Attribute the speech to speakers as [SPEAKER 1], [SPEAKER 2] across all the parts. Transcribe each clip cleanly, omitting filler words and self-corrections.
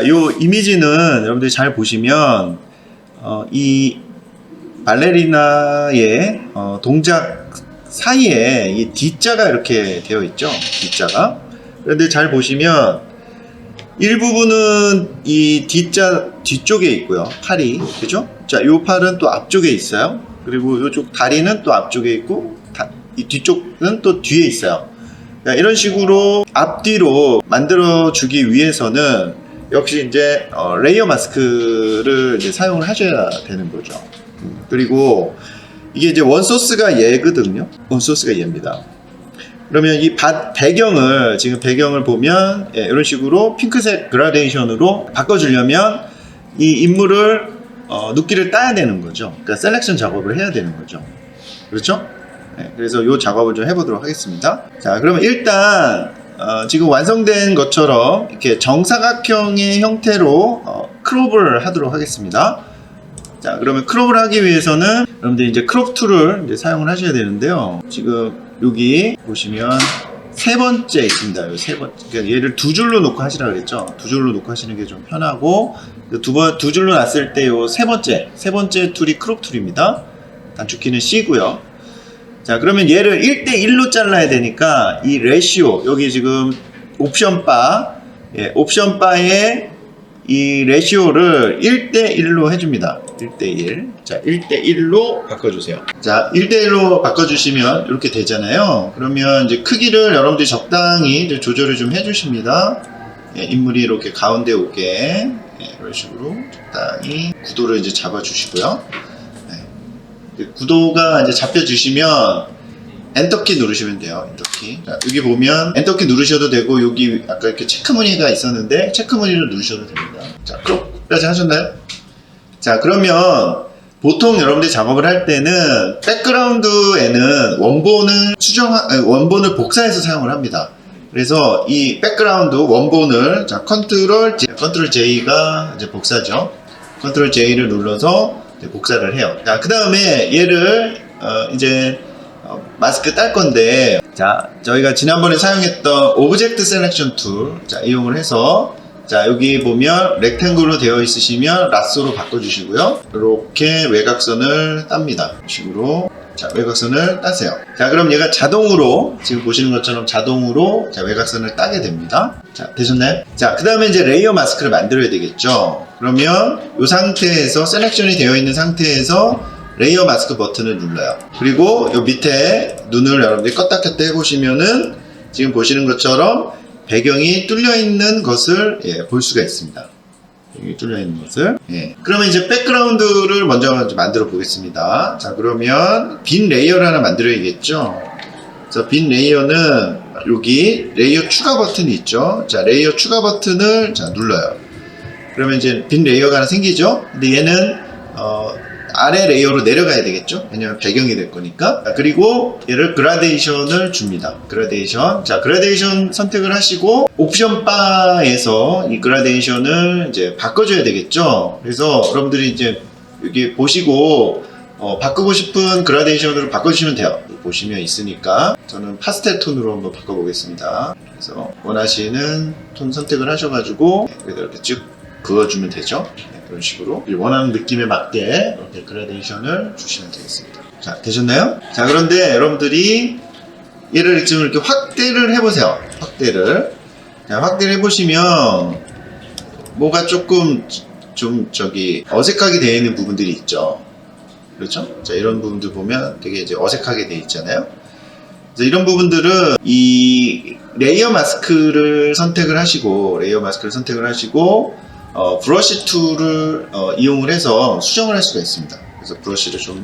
[SPEAKER 1] 요 이미지는 여러분들이 잘 보시면 이 발레리나의 동작 사이에 이 D자가 이렇게 되어 있죠. D자가. 그런데 잘 보시면 일부분은 이 D자 뒤쪽에 있고요. 팔이. 그죠? 자, 요 팔은 또 앞쪽에 있어요. 그리고 요쪽 다리는 또 앞쪽에 있고, 이 뒤쪽은 또 뒤에 있어요. 자, 이런 식으로 앞뒤로 만들어주기 위해서는 역시 이제 레이어 마스크를 이제 사용을 하셔야 되는 거죠. 그리고 이게 이제 원소스가 얘거든요. 원소스가 얘입니다. 그러면 이 배경을 지금 배경을 보면 이런 식으로 핑크색 그라데이션으로 바꿔주려면 이 인물을 눕기를 따야 되는 거죠. 그러니까 셀렉션 작업을 해야 되는 거죠. 그렇죠? 그래서 이 작업을 좀 해보도록 하겠습니다. 자, 그러면 일단 지금 완성된 것처럼 이렇게 정사각형의 형태로 크롭을 하도록 하겠습니다. 자, 그러면 크롭을 하기 위해서는 여러분들 이제 크롭 툴을 이제 사용을 하셔야 되는데요. 지금 여기 보시면 세 번째 있습니다. 세 번째. 그러니까 얘를 두 줄로 놓고 하시라 그랬죠. 두 줄로 놓고 하시는 게 좀 편하고, 두 줄로 놨을 때 요 세 번째 툴이 크롭 툴입니다. 단축키는 C고요. 자, 그러면 얘를 1대1로 잘라야 되니까 이 레시오, 여기 지금 옵션 바, 옵션 바에 이 레시오를 1대1로 해줍니다. 1대1. 자, 1대1로 바꿔주세요. 자, 1대1로 바꿔주시면 이렇게 되잖아요. 그러면 이제 크기를 여러분들이 적당히 이제 조절을 좀 해주십니다. 인물이 이렇게 가운데 오게. 이런 식으로 적당히 구도를 이제 잡아주시고요. 구도가 이제 잡혀주시면 엔터키 누르시면 돼요. 엔터키. 자, 여기 보면 엔터키 누르셔도 되고, 여기 아까 이렇게 체크무늬가 있었는데 체크무늬를 누르셔도 됩니다. 자, 그렇게까지 하셨나요? 자, 그러면 보통 여러분들이 작업을 할 때는 백그라운드에는 원본을 복사해서 사용을 합니다. 그래서 이 백그라운드 원본을 컨트롤 J가 이제 복사죠. 컨트롤 J를 눌러서 복사를 해요. 자, 그 다음에 얘를 이제 마스크 딸 건데, 자, 저희가 지난번에 사용했던 오브젝트 셀렉션 툴, 자, 이용을 해서, 자, 여기 보면 렉탱글로 되어 있으시면 라쏘로 바꿔주시고요. 이렇게 외곽선을 땁니다. 이런 식으로. 자, 외곽선을 따세요. 자, 그럼 얘가 자동으로, 지금 보시는 것처럼 자동으로 자, 외곽선을 따게 됩니다. 자, 되셨나요? 자, 그 다음에 이제 레이어 마스크를 만들어야 되겠죠. 그러면 이 상태에서, 셀렉션이 되어 있는 상태에서 레이어 마스크 버튼을 눌러요. 그리고 이 밑에 눈을 여러분들이 껐다 켰다 해보시면은 지금 보시는 것처럼 배경이 뚫려 있는 것을 볼 수가 있습니다. 여기 뚫려 있는 것을. 그러면 이제 백그라운드를 먼저 만들어 보겠습니다. 자, 그러면 빈 레이어를 하나 만들어야겠죠. 그래서 빈 레이어는 여기 레이어 추가 버튼이 있죠. 자, 레이어 추가 버튼을 자, 눌러요. 그러면 이제 빈 레이어가 하나 생기죠. 근데 얘는 아래 레이어로 내려가야 되겠죠. 왜냐면 배경이 될 거니까. 그리고 얘를 그라데이션을 줍니다. 그라데이션. 자, 그라데이션 선택을 하시고 옵션 바에서 이 그라데이션을 이제 바꿔줘야 되겠죠. 그래서 여러분들이 이제 여기 보시고 바꾸고 싶은 그라데이션으로 바꿔주시면 돼요. 보시면 있으니까 저는 파스텔 톤으로 한번 바꿔보겠습니다. 그래서 원하시는 톤 선택을 하셔가지고 이렇게 쭉 그어주면 되죠. 이런 식으로 원하는 느낌에 맞게 이렇게 그라데이션을 주시면 되겠습니다. 자, 되셨나요? 자, 그런데 여러분들이 얘를 지금 이렇게 확대를 해보세요. 확대를 해보시면 뭐가 조금 좀 어색하게 되어 있는 부분들이 있죠. 그렇죠? 자, 이런 부분들 보면 되게 이제 어색하게 되어 있잖아요. 그래서 이런 부분들은 이 레이어 마스크를 선택을 하시고 브러쉬 툴을 이용을 해서 수정을 할 수가 있습니다. 그래서 브러쉬를 좀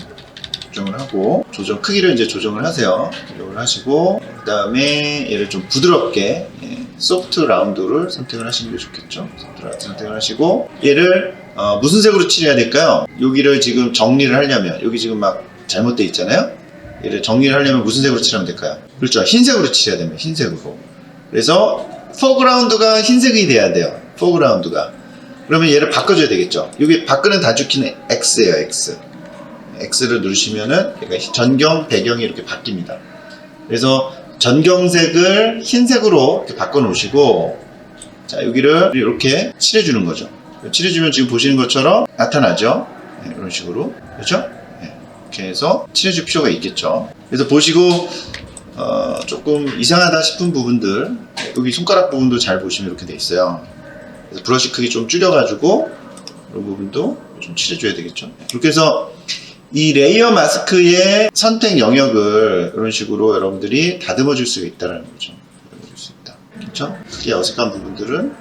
[SPEAKER 1] 조정을 하고, 크기를 이제 조정을 하세요. 조정을 하시고, 그 다음에 얘를 좀 부드럽게, 소프트 라운드를 선택을 하시는 게 좋겠죠. 소프트 라운드 선택을 하시고, 얘를, 무슨 색으로 칠해야 될까요? 여기를 지금 정리를 하려면, 여기 지금 막 잘못되어 있잖아요? 얘를 정리를 하려면 무슨 색으로 칠하면 될까요? 그렇죠. 흰색으로 칠해야 됩니다. 흰색으로. 그래서, 포그라운드가 흰색이 돼야 돼요. 포그라운드가. 그러면 얘를 바꿔줘야 되겠죠. 여기 바꾸는 단축키는 X예요, X. X를 누르시면은 전경, 배경이 이렇게 바뀝니다. 그래서 전경색을 흰색으로 이렇게 바꿔 놓으시고, 자, 여기를 이렇게 칠해주는 거죠. 칠해주면 지금 보시는 것처럼 나타나죠. 네, 이런 식으로. 그렇죠? 네, 이렇게 해서 칠해줄 필요가 있겠죠. 그래서 보시고 조금 이상하다 싶은 부분들, 여기 손가락 부분도 잘 보시면 이렇게 돼 있어요. 그래서 브러쉬 크기 좀 줄여가지고 이런 부분도 좀 칠해줘야 되겠죠. 이렇게 해서 이 레이어 마스크의 선택 영역을 이런 식으로 여러분들이 다듬어 줄 수 있다는 거죠. 다듬어 줄 수 있다. 그렇죠? 크게 어색한 부분들은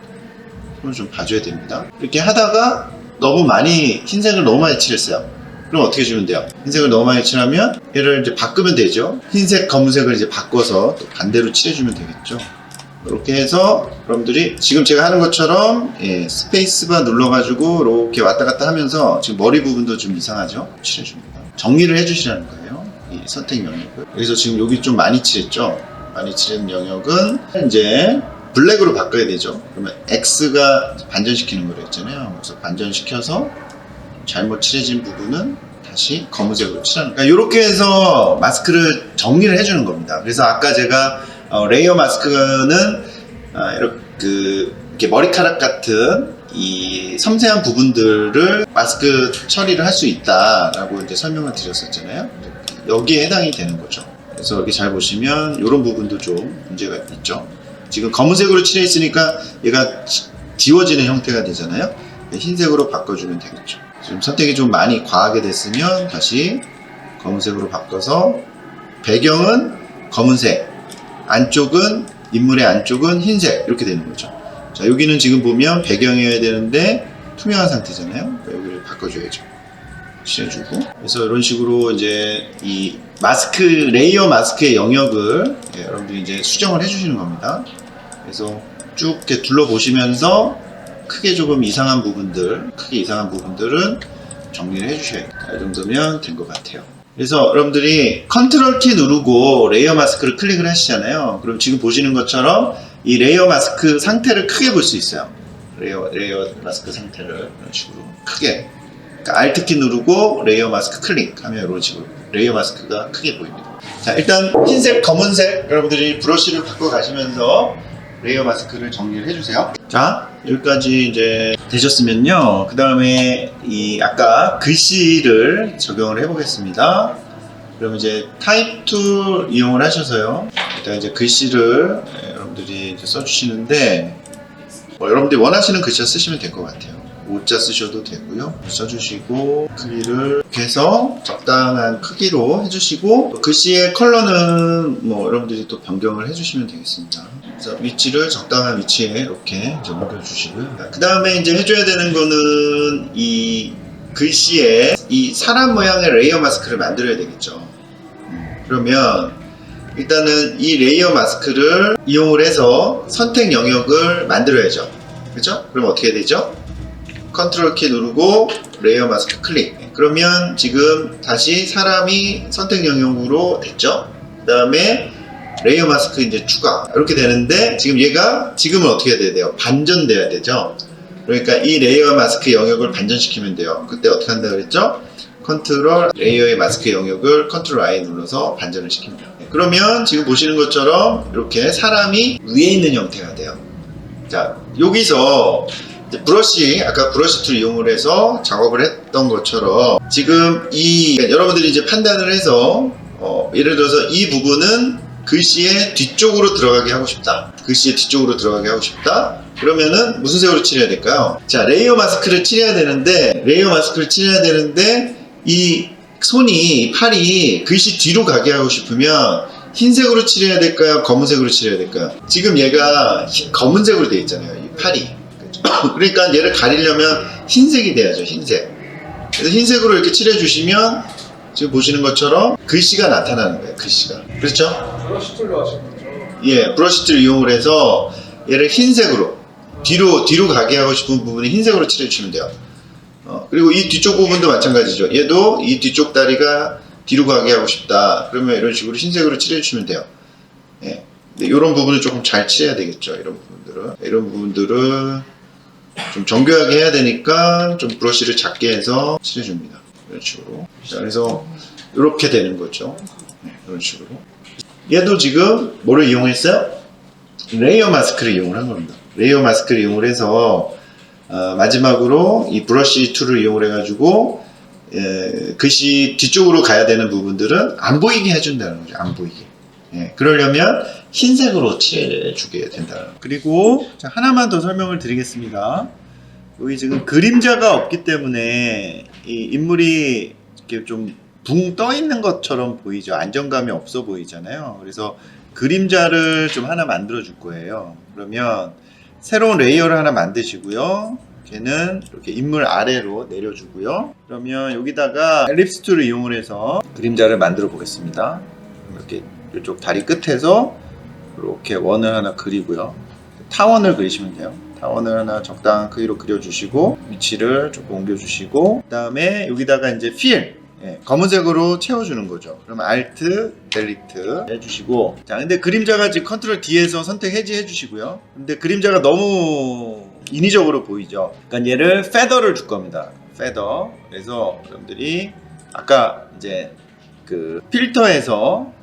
[SPEAKER 1] 좀 봐줘야 됩니다. 이렇게 하다가 너무 많이, 흰색을 너무 많이 칠했어요. 그럼 어떻게 해주면 돼요? 흰색을 너무 많이 칠하면 얘를 이제 바꾸면 되죠. 흰색, 검은색을 이제 바꿔서 또 반대로 칠해주면 되겠죠. 이렇게 해서 여러분들이 지금 제가 하는 것처럼 스페이스바 눌러가지고 이렇게 왔다 갔다 하면서 지금 머리 부분도 좀 이상하죠? 칠해줍니다. 정리를 해주시라는 거예요. 이 선택 영역을. 그래서 지금 여기 좀 많이 칠했죠? 많이 칠한 영역은 이제 블랙으로 바꿔야 되죠. 그러면 X가 반전시키는 거로 했잖아요. 그래서 반전시켜서 잘못 칠해진 부분은 다시 검은색으로 칠하는 거예요. 이렇게 해서 마스크를 정리를 해주는 겁니다. 그래서 아까 제가 레이어 마스크는 이렇게 머리카락 같은 이 섬세한 부분들을 마스크 처리를 할 수 있다라고 이제 설명을 드렸었잖아요. 여기에 해당이 되는 거죠. 그래서 여기 잘 보시면 이런 부분도 좀 문제가 있죠. 지금 검은색으로 칠해 있으니까 얘가 지워지는 형태가 되잖아요. 흰색으로 바꿔주면 되겠죠. 지금 선택이 좀 많이 과하게 됐으면 다시 검은색으로 바꿔서 배경은 검은색, 안쪽은 인물의 안쪽은 흰색 이렇게 되는 거죠. 자, 여기는 지금 보면 배경이어야 되는데 투명한 상태잖아요. 여기를 바꿔줘야죠. 칠해주고. 그래서 이런 식으로 이제 이 마스크, 레이어 마스크의 영역을 여러분들이 이제 수정을 해주시는 겁니다. 그래서 쭉 이렇게 둘러보시면서 크게 조금 이상한 부분들, 크게 이상한 부분들은 정리를 해주셔야겠다. 이 정도면 된 것 같아요. 그래서 여러분들이 컨트롤 키 누르고 레이어 마스크를 클릭을 하시잖아요. 그럼 지금 보시는 것처럼 이 레이어 마스크 상태를 크게 볼 수 있어요. 레이어 마스크 상태를 이런 식으로 크게. 그러니까 Alt 키 누르고 레이어 마스크 클릭하면 이런 식으로 레이어 마스크가 크게 보입니다. 자, 일단 흰색, 검은색 여러분들이 브러쉬를 바꿔 가시면서 레이어 마스크를 정리를 해주세요. 자, 여기까지 이제 되셨으면요. 그 다음에 이 아까 글씨를 적용을 해보겠습니다. 그럼 이제 타입 툴 이용을 하셔서요. 일단 이제 글씨를 여러분들이 이제 써주시는데 여러분들이 원하시는 글자 쓰시면 될 것 같아요. 오자 쓰셔도 되고요. 써주시고 크기를 이렇게 해서 적당한 크기로 해주시고 글씨의 컬러는 뭐 여러분들이 또 변경을 해주시면 되겠습니다. 그래서 위치를 적당한 위치에 이렇게 이제 옮겨주시고요. 그 다음에 이제 해줘야 되는 거는 이 글씨에 이 사람 모양의 레이어 마스크를 만들어야 되겠죠. 그러면 일단은 이 레이어 마스크를 이용을 해서 선택 영역을 만들어야죠. 그렇죠? 그럼 어떻게 해야 되죠? 컨트롤 키 누르고 레이어 마스크 클릭. 그러면 지금 다시 사람이 선택 영역으로 됐죠. 그 다음에 레이어 마스크 이제 추가 이렇게 되는데 지금 얘가 지금은 어떻게 해야 돼요? 반전돼야 되죠. 그러니까 이 레이어 마스크 영역을 반전시키면 돼요. 그때 어떻게 한다 그랬죠? 컨트롤 레이어의 마스크 영역을 컨트롤 I 눌러서 반전을 시킵니다. 그러면 지금 보시는 것처럼 이렇게 사람이 위에 있는 형태가 돼요. 자, 여기서 브러쉬, 아까 브러쉬 툴 이용을 해서 작업을 했던 것처럼 지금 그러니까 여러분들이 이제 판단을 해서 예를 들어서 이 부분은 글씨의 뒤쪽으로 들어가게 하고 싶다. 글씨의 뒤쪽으로 들어가게 하고 싶다. 그러면은 무슨 색으로 칠해야 될까요? 자, 레이어 마스크를 칠해야 되는데 이 손이, 팔이 글씨 뒤로 가게 하고 싶으면 흰색으로 칠해야 될까요? 검은색으로 칠해야 될까요? 지금 얘가 검은색으로 되어 있잖아요. 이 팔이. 그러니까 얘를 가리려면 흰색이 돼야죠. 흰색. 그래서 흰색으로 이렇게 칠해 주시면 지금 보시는 것처럼 글씨가 나타나는 거예요. 글씨가. 그렇죠?
[SPEAKER 2] 브러쉬 툴로 하신 거죠?
[SPEAKER 1] 예, 브러쉬 툴 이용을 해서 얘를 흰색으로 뒤로 가게 하고 싶은 부분이 흰색으로 칠해 주시면 돼요. 그리고 이 뒤쪽 부분도 마찬가지죠. 얘도 이 뒤쪽 다리가 뒤로 가게 하고 싶다. 그러면 이런 식으로 흰색으로 칠해 주시면 돼요. 예. 이런 부분을 조금 잘 칠해야 되겠죠. 이런 부분들은 좀 정교하게 해야 되니까 좀 브러쉬를 작게 해서 칠해줍니다. 이런 식으로. 자, 그래서 이렇게 되는 거죠. 네, 이런 식으로. 얘도 지금 뭐를 이용했어요? 레이어 마스크를 이용을 한 겁니다. 레이어 마스크를 이용을 해서 마지막으로 이 브러쉬 툴을 이용을 해가지고 글씨 뒤쪽으로 가야 되는 부분들은 안 보이게 해준다는 거죠. 안 보이게. 예, 그러려면 흰색으로 칠해주게 된다는 거죠. 그리고 하나만 더 설명을 드리겠습니다. 여기 지금 그림자가 없기 때문에 이 인물이 이렇게 좀 붕 떠 있는 것처럼 보이죠. 안정감이 없어 보이잖아요. 그래서 그림자를 좀 하나 만들어 줄 거예요. 그러면 새로운 레이어를 하나 만드시고요. 걔는 이렇게 인물 아래로 내려주고요. 그러면 여기다가 엘립스 툴을 이용을 해서 그림자를 만들어 보겠습니다. 이렇게 이쪽 다리 끝에서 이렇게 원을 하나 그리고요. 타원을 그리시면 돼요. 타원을 하나 적당한 크기로 그려주시고 위치를 조금 옮겨주시고 그 다음에 여기다가 이제 필 검은색으로 채워주는 거죠. 그러면 Alt, Delete 해주시고 자 근데 그림자가 지금 컨트롤 D에서 선택 해지 해주시고요. 근데 그림자가 너무 인위적으로 보이죠. 그러니까 얘를 페더를 줄 겁니다. 페더. 그래서 여러분들이 아까 이제 그 필터에서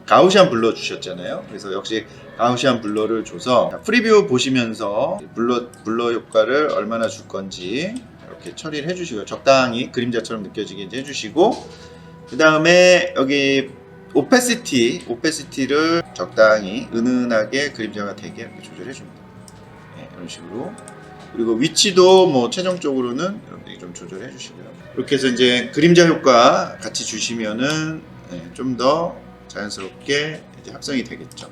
[SPEAKER 1] 가우시안 블러 주셨잖아요. 그래서 역시 가우시안 블러를 줘서 프리뷰 보시면서 블러 효과를 얼마나 줄 건지 이렇게 처리를 해주시고요. 적당히 그림자처럼 느껴지게 이제 해주시고 그 다음에 여기 오페시티를 적당히 은은하게 그림자가 되게 이렇게 조절해 줍니다. 네, 이런 식으로. 그리고 위치도 뭐 최종적으로는 여러분들이 좀 조절해 주시고요. 이렇게 해서 이제 그림자 효과 같이 주시면은 좀 더 자연스럽게 이제 합성이 되겠죠.